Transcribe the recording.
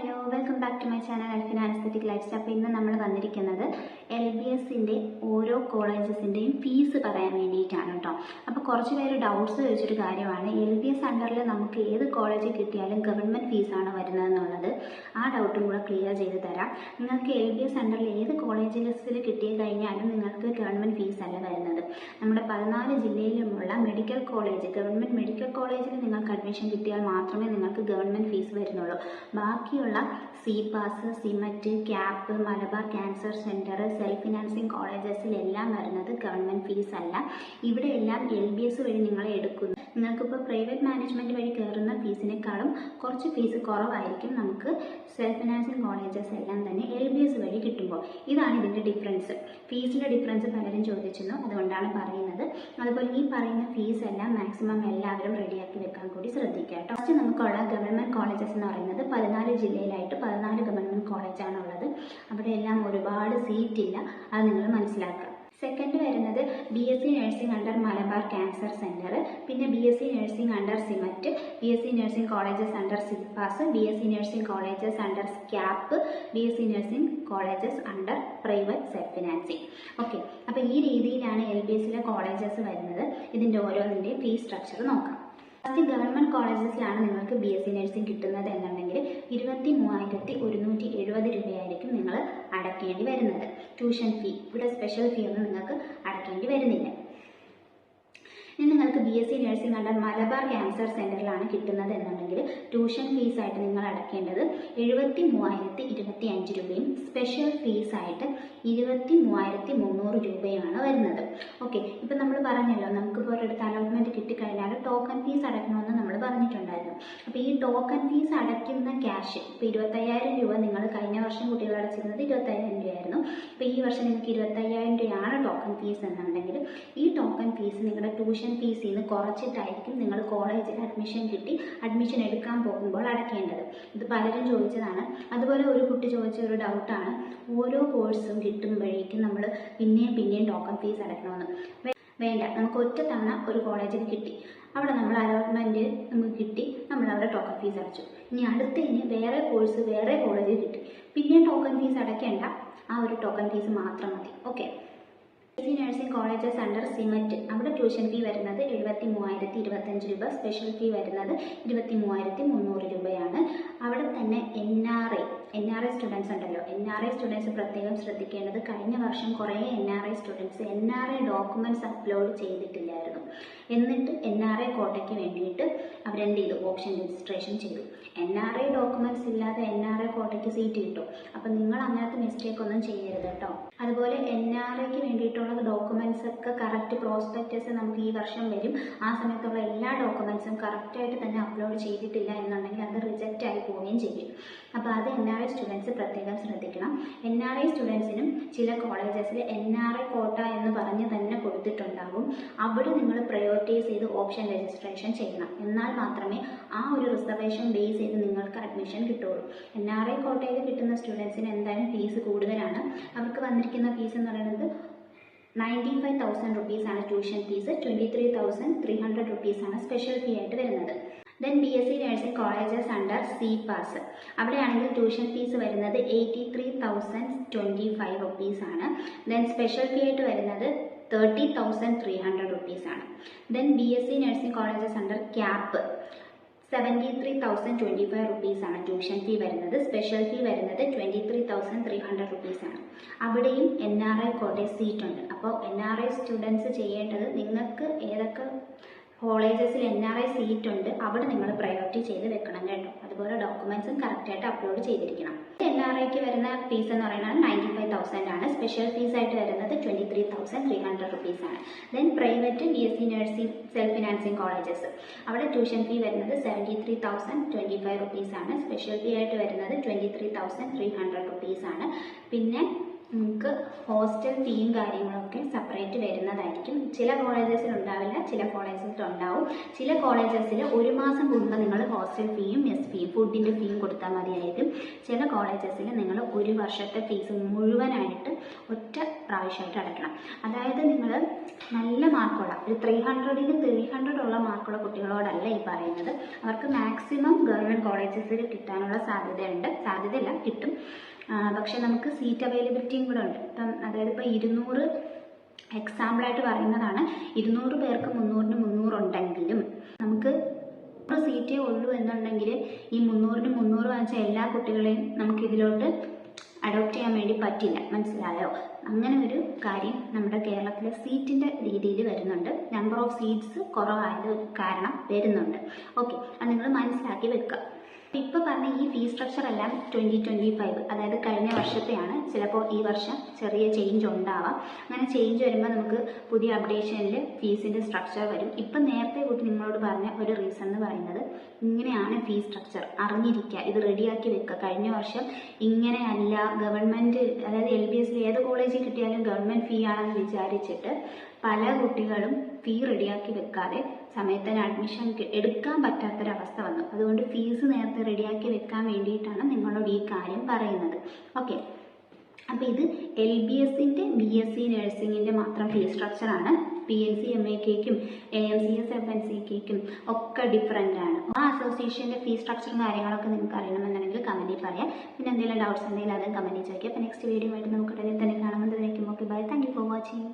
Hello, welcome back to my channel Alfina aesthetic life style. അപ്പോൾ ഇന്ന് നമ്മൾ വന്നിരിക്കുന്നത് LBSൻ്റെ ഓരോ കോളേജസിൻ്റെയും ഫീസ് പറയാൻ വേണ്ടിയിട്ടാണ് കേട്ടോ. അപ്പോൾ കുറച്ച് പേര് ഡൗട്ട്സ് ചോദിച്ചൊരു കാര്യമാണ്, LBS അണ്ടറിൽ നമുക്ക് ഏത് കോളേജിൽ കിട്ടിയാലും ഗവൺമെൻറ് ഫീസാണ് വരുന്നതെന്നുള്ളത്. ആ ഡൗട്ടും കൂടെ ക്ലിയർ ചെയ്ത് തരാം. നിങ്ങൾക്ക് LBS അണ്ടറിൽ ഏത് കോളേജ് ലിസ്റ്റിൽ കിട്ടി കഴിഞ്ഞാലും നിങ്ങൾക്ക് ഗവൺമെൻറ് ഫീസല്ല വരുന്നത്. നമ്മുടെ 14 ജില്ലയിലുമുള്ള മെഡിക്കൽ കോളേജ്, ഗവൺമെൻറ് മെഡിക്കൽ കോളേജിൽ നിങ്ങൾക്ക് അഡ്മിഷൻ കിട്ടിയാൽ മാത്രമേ നിങ്ങൾക്ക് ഗവൺമെൻറ് ഫീസ് വരുന്നുള്ളൂ. ബാക്കിയുള്ള CPAS, CIMET, CAPE, Malabar cancer centre, self financing കോളേജസിലെല്ലാം വരുന്നത് ഗവൺമെൻറ് ഫീസ് അല്ല. ഇവിടെയെല്ലാം LBS വഴി നിങ്ങളെ എടുക്കുന്നു. നിങ്ങൾക്കിപ്പോൾ പ്രൈവറ്റ് മാനേജ്മെൻറ്റ് വഴി കയറുന്ന ഫീസിനേക്കാളും കുറച്ച് ഫീസ് കുറവായിരിക്കും നമുക്ക് സെൽഫ് ഫിനാൻസിങ് കോളേജസ് എല്ലാം തന്നെ LBS വഴി കിട്ടുമ്പോൾ. ഇതാണ് ഇതിൻ്റെ ഡിഫറൻസ്. ഫീസിൻ്റെ ഡിഫറൻസ് പലരും ചോദിച്ചിരുന്നു, അതുകൊണ്ടാണ് പറയുന്നത്. അതുപോലെ ഈ പറയുന്ന ഫീസ് എല്ലാം മാക്സിമം എല്ലാവരും റെഡിയാക്കി വെക്കാൻ കൂടി ശ്രദ്ധിക്കുക കേട്ടോ. ഫസ്റ്റ് നമുക്കുള്ള ഗവൺമെൻറ് കോളേജസ് എന്ന് പറയുന്നത് 14 ജില്ലയിലായിട്ട് 14 ഗവൺമെൻറ് കോളേജാണുള്ളത്. അവിടെ എല്ലാം ഒരുപാട് സീറ്റ് ഇല്ല, അത് നിങ്ങൾ മനസ്സിലാക്കുക. സെക്കൻഡ് വരുന്നത് BSc nursing under Malabar cancer centre, പിന്നെ BSc nursing under C-MET, BSc nursing colleges under CPAS, BSc nursing colleges under cap, BSc nursing colleges under private self financing. Okay, അപ്പോൾ ഈ രീതിയിലാണ് LBSലെ കോളേജസ് വരുന്നത്. ഇതിൻ്റെ ഓരോന്നിൻ്റെയും ഫീസ് സ്ട്രക്ചർ നോക്കാം. First government കോളേജസിലാണ് നിങ്ങൾക്ക് BSc nursing കിട്ടുന്നത് എന്നുണ്ടെങ്കിൽ 23,170 രൂപയായിരിക്കും നിങ്ങൾ അടയ്ക്കേണ്ടി വരുന്നത്. ട്യൂഷൻ ഫീ, ഇവിടെ സ്പെഷ്യൽ ഫീ ഒന്നും നിങ്ങൾക്ക് അടയ്ക്കേണ്ടി വരുന്നില്ല. ഇനി നിങ്ങൾക്ക് BSc nursing under Malabar cancer സെൻറ്ററിലാണ് കിട്ടുന്നത് എന്നുണ്ടെങ്കിൽ ട്യൂഷൻ ഫീസായിട്ട് നിങ്ങൾ അടയ്ക്കേണ്ടത് 73,025 രൂപയും സ്പെഷ്യൽ ഫീസായിട്ട് 23,300 രൂപയുമാണ് വരുന്നത്. ഓക്കെ, ഇപ്പം നമ്മൾ പറഞ്ഞല്ലോ, നമുക്കിപ്പോൾ ഒരിടത്ത് അലോട്ട്മെൻറ്റ് കിട്ടിക്കഴിഞ്ഞാൽ ടോക്കൺ ഫീസ് അടയ്ക്കണമെന്ന് നമ്മൾ പറഞ്ഞിട്ടുണ്ടായിരുന്നു. അപ്പോൾ ഈ ടോക്കൺ ഫീസ് അടയ്ക്കുന്ന ക്യാഷ്, ഇപ്പോൾ 25,000 രൂപ നിങ്ങൾ കഴിഞ്ഞ വർഷം കുട്ടികൾ അടച്ചിരുന്നത് 25,000 രൂപയായിരുന്നു. ഇപ്പോൾ ഈ വർഷം നിങ്ങൾക്ക് 25,000 രൂപയാണ് ടോക്കൺ ഫീസ് എന്നുണ്ടെങ്കിൽ ഈ ടോക്കൺ ഫീസ് നിങ്ങളുടെ ട്യൂഷൻ ഫീസിൽ നിന്ന് കുറച്ചിട്ടായിരിക്കും നിങ്ങൾ കോളേജിൽ അഡ്മിഷൻ എടുക്കാൻ പോകുമ്പോൾ അടയ്ക്കേണ്ടത്. ഇത് പലരും ചോദിച്ചതാണ്. അതുപോലെ ഒരു കുട്ടി ചോദിച്ച ഒരു ഡൗട്ടാണ്, ഓരോ കോഴ്സും കിട്ടുമ്പോഴേക്കും നമ്മൾ പിന്നെയും ടോക്കൺ ഫീസ് അടയ്ക്കണമെന്ന്. വേണ്ട, നമുക്ക് ഒറ്റ തവണ ഒരു കോളേജിൽ കിട്ടി, അവിടെ നമ്മൾ അലോട്ട്മെൻറ്റ് നമുക്ക് കിട്ടി, നമ്മൾ അവിടെ ടോക്കൺ ഫീസ് അടച്ചു. ഇനി അടുത്തതിന് വേറെ കോഴ്സ് വേറെ കോളേജിൽ കിട്ടി, പിന്നെയും ടോക്കൺ ഫീസ് അടയ്ക്കേണ്ട, ആ ഒരു ടോക്കൺ ഫീസ് മാത്രം മതി. Okay, BSc nursing colleges under C-MET, അവിടെ ട്യൂഷൻ ഫീ വരുന്നത് 73,025 രൂപ, സ്പെഷ്യൽ ഫീ വരുന്നത് 23,300 രൂപയാണ്. അവിടെ തന്നെ NRI സ്റ്റുഡൻസ് ഉണ്ടല്ലോ, NRI സ്റ്റുഡൻസ് പ്രത്യേകം ശ്രദ്ധിക്കേണ്ടത്, കഴിഞ്ഞ വർഷം കുറേ NRI students NRI documents upload ചെയ്തിട്ടില്ലായിരുന്നു. എന്നിട്ട് NRI കോട്ടയ്ക്ക് വേണ്ടിയിട്ട് അവരെന്ത് ചെയ്തു, ഓപ്ഷൻ രജിസ്ട്രേഷൻ ചെയ്തു. NRI ഡോക്യുമെൻറ്റ്സ് ഇല്ലാതെ NRI കോട്ടയ്ക്ക് സീറ്റ് കിട്ടും. അപ്പം നിങ്ങൾ അങ്ങനത്തെ മിസ്റ്റേക്ക് ഒന്നും ചെയ്യരുത് കേട്ടോ. അതുപോലെ NRIക്ക് വേണ്ടിയിട്ടുള്ള ഡോക്യുമെൻറ്റ്സ് ഒക്കെ കറക്റ്റ്, പ്രോസ്പെക്ടസ് നമുക്ക് ഈ വർഷം വരും, ആ സമയത്തുള്ള എല്ലാ ഡോക്യുമെൻറ്റ്സും കറക്റ്റായിട്ട് തന്നെ അപ്ലോഡ് ചെയ്തിട്ടില്ല എന്നുണ്ടെങ്കിൽ അത് റിജക്റ്റ് ആയി പോവുകയും ചെയ്യും. അപ്പോൾ അത് NRI സ്റ്റുഡൻസ് പ്രത്യേകം ശ്രദ്ധിക്കണം. NRI സ്റ്റുഡൻസിനും ചില കോളേജസിൽ NRI കോട്ട എന്ന് പറഞ്ഞ് തന്നെ കൊടുത്തിട്ടുണ്ടാകും. അവിടെ നിങ്ങൾ പ്രയോറിറ്റൈസ് ചെയ്ത് ഓപ്ഷൻ രജിസ്ട്രേഷൻ ചെയ്യണം. എന്നാൽ മാത്രമേ ആ ഒരു റിസർവേഷൻ ബേസ് ചെയ്ത് നിങ്ങൾക്ക് അഡ്മിഷൻ കിട്ടുള്ളൂ. NRI കോട്ടയിൽ കിട്ടുന്ന സ്റ്റുഡൻസിന് എന്തായാലും ഫീസ് കൂടുതലാണ്. അവർക്ക് വന്നിരിക്കുന്ന ഫീസ് എന്ന് പറയുന്നത് 95,000 റുപ്പീസാണ് ട്യൂഷൻ ഫീസ്, 23,300 റുപ്പീസാണ് സ്പെഷ്യൽ ഫീ ആയിട്ട് വരുന്നത്. Then BSc nursing colleges under CPAS, അവിടെയാണെങ്കിൽ ട്യൂഷൻ ഫീസ് വരുന്നത് 83,025 റുപ്പീസാണ്. ദെൻ സ്പെഷ്യൽ ഫീ ആയിട്ട് വരുന്നത് 30,300 റുപ്പീസാണ്. Then BSc nursing colleges under CAPE 73,025 റുപ്പീസാണ് ട്യൂഷൻ ഫീ വരുന്നത്, സ്പെഷ്യൽ ഫീ വരുന്നത് 23,300 റുപ്പീസാണ്. അവിടെയും NRI കോട്ടയിൽ സീറ്റ് ഉണ്ട്. അപ്പോൾ NRI സ്റ്റുഡൻസ് ചെയ്യേണ്ടത്, നിങ്ങൾക്ക് ഏതൊക്കെ കോളേജസിൽ NRI സീറ്റ് ഉണ്ട് അവിടെ നിങ്ങൾ പ്രയോറിറ്റി ചെയ്ത് വെക്കണം കേട്ടോ. അതുപോലെ ഡോക്യുമെൻറ്റ്സും കറക്റ്റായിട്ട് അപ്ലോഡ് ചെയ്തിരിക്കണം. NRIക്ക് വരുന്ന ഫീസ് എന്ന് പറയുന്നത് 95,000 ആണ്. സ്പെഷ്യൽ ഫീസായിട്ട് വരുന്നത് 23,300 റുപ്പീസാണ്. Then private BSc nursing self financing colleges, അവിടെ ട്യൂഷൻ ഫീ വരുന്നത് 73,025 റുപ്പീസാണ്. സ്പെഷ്യൽ ഫീ ആയിട്ട് വരുന്നത് 23,300 റുപ്പീസാണ്. പിന്നെ നിങ്ങൾക്ക് ഹോസ്റ്റൽ ഫീയും കാര്യങ്ങളൊക്കെ സെപ്പറേറ്റ് വരുന്നതായിരിക്കും. ചില കോളേജസിൽ ഉണ്ടാവില്ല, ചില കോളേജസിൽ ഉണ്ടാവും. ചില കോളേജസിൽ ഒരു മാസം കൂടുമ്പോൾ നിങ്ങൾ ഹോസ്റ്റൽ ഫീയും മെസ് ഫീയും ഫുഡിൻ്റെ ഫീയും കൊടുത്താൽ മതിയായിരിക്കും. ചില കോളേജസിൽ നിങ്ങൾ ഒരു വർഷത്തെ ഫീസ് മുഴുവനായിട്ട് ഒറ്റ പ്രാവശ്യമായിട്ട് അടയ്ക്കണം. അതായത് നിങ്ങൾ നല്ല മാർക്കുള്ള ഒരു 300 ഉള്ള മാർക്കുള്ള കുട്ടികളോടല്ല ഈ പറയുന്നത്. അവർക്ക് മാക്സിമം ഗവൺമെൻറ് കോളേജസിൽ കിട്ടാനുള്ള സാധ്യതയല്ല കിട്ടും. പക്ഷെ നമുക്ക് സീറ്റ് അവൈലബിലിറ്റിയും കൂടെ ഉണ്ട്. ഇപ്പം അതായത് ഇപ്പോൾ 200 എക്സാമ്പിളായിട്ട് പറയുന്നതാണ്. 200 പേർക്ക് 300 ഉണ്ടെങ്കിലും നമുക്ക് സീറ്റേ ഉള്ളൂ എന്നുണ്ടെങ്കിൽ ഈ 300 വാങ്ങിച്ച എല്ലാ കുട്ടികളെയും നമുക്ക് ഇതിലോട്ട് അഡോപ്റ്റ് ചെയ്യാൻ വേണ്ടി പറ്റില്ല. മനസ്സിലായോ? അങ്ങനെ ഒരു കാര്യം നമ്മുടെ കേരളത്തിലെ സീറ്റിൻ്റെ രീതിയിൽ വരുന്നുണ്ട്. നമ്പർ ഓഫ് സീറ്റ്സ് കുറവായത് കാരണം വരുന്നുണ്ട്. ഓക്കെ, അത് നിങ്ങൾ മനസ്സിലാക്കി വെക്കുക. ഇപ്പോൾ പറഞ്ഞ ഈ ഫീ സ്ട്രക്ചർ എല്ലാം 2025, അതായത് കഴിഞ്ഞ വർഷത്തെയാണ്. ചിലപ്പോൾ ഈ വർഷം ചെറിയ ചേഞ്ച് ഉണ്ടാവാം. അങ്ങനെ ചേഞ്ച് വരുമ്പോൾ നമുക്ക് പുതിയ അപ്ഡേഷനിൽ ഫീസിൻ്റെ സ്ട്രക്ചർ വരും. ഇപ്പം നേരത്തെ കൂട്ടി നിങ്ങളോട് പറഞ്ഞ ഒരു റീസൺ എന്ന് പറയുന്നത് ഇങ്ങനെയാണ് ഫീ സ്ട്രക്ചർ, അറിഞ്ഞിരിക്കുക, ഇത് റെഡിയാക്കി വെക്കുക. കഴിഞ്ഞ വർഷം ഇങ്ങനെയല്ല ഗവൺമെൻറ്, അതായത് LBS ഏത് കോളേജിൽ കിട്ടിയാലും ഗവൺമെൻറ് ഫീ ആണെന്ന് വിചാരിച്ചിട്ട് പല കുട്ടികളും ഫീ റെഡിയാക്കി വെക്കാതെ സമയത്തിന് അഡ്മിഷൻ എടുക്കാൻ പറ്റാത്തൊരവസ്ഥ വന്നു. അതുകൊണ്ട് ഫീസ് നേരത്തെ റെഡിയാക്കി വെക്കാൻ വേണ്ടിയിട്ടാണ് നിങ്ങളോട് ഈ കാര്യം പറയുന്നത്. ഓക്കെ, അപ്പോൾ ഇത് LBSൻ്റെ BSc നഴ്സിംഗിൻ്റെ മാത്രം ഫീ സ്ട്രക്ചറാണ്. PNC MAKയ്ക്കും AMCS FNCയ്ക്കും ഒക്കെ ഡിഫറെൻ്റ് ആണ്. ആ അസോസിയേഷൻ്റെ ഫീ സ്ട്രക്ചറും കാര്യങ്ങളൊക്കെ നിങ്ങൾക്ക് അറിയണമെന്നുണ്ടെങ്കിൽ കമൻറ്റിൽ പറയാം. പിന്നെ എന്തെങ്കിലും ഡൗട്ട്സ് ഉണ്ടെങ്കിൽ അതും കമൻറ്റിൽ ചോദിക്കാം. അപ്പോൾ നെക്സ്റ്റ് വീഡിയോ ആയിട്ട് നമുക്ക് ഉടനെ തന്നെ കാണുന്നതായിരിക്കും. Okay, bye. Thank you for watching.